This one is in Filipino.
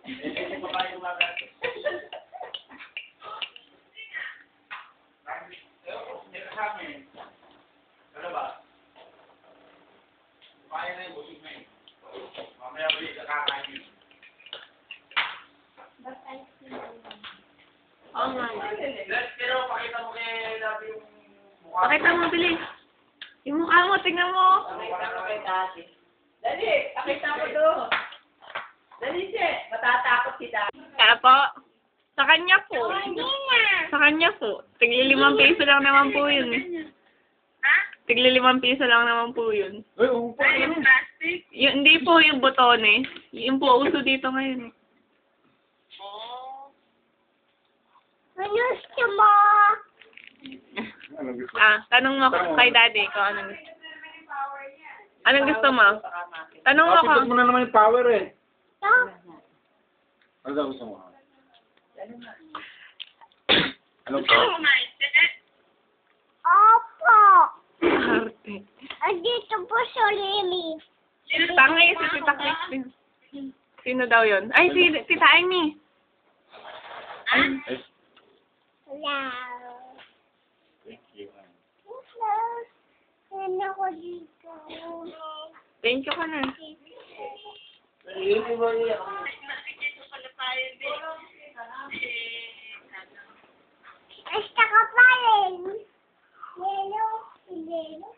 Ito pa yung mga. Ito sa amin. Ano ba? Kaya na yung busog na yun. Mamaya ulit, nakakain yun. Oo nga. Pero pakita mo kay Dabi yung mukha. Pakita mo, bilis. Yung mukha mo, tingnan mo. Pakita mo kay Dati. Dali, pakita mo doon. Dali siya, matatakot si Dati. Kaya po, sa kanya po. Sa kanya po. Tigli 5 piso lang naman po yun. Tigli 5 piso lang naman po yun. Uy, umupo ka naman. Yung, hindi po yung butone. Yung po uso dito ngayon. Ano gusto mo? Tanong mo kay daddy kung anong gusto. Anong gusto mo? Tanong mo Pitot mo na naman yung power eh. Ito? Ano daw gusto mo? Ano ba? Opo. Arte. Andito po si Lily. Tangay si Tita Christine. Sino daw yun? Ay, si Tita Amy. Eh, Hello. thank you. Hello. Ano ko dito? Thank you ka na. Basta ka pa rin. Hello. Hello.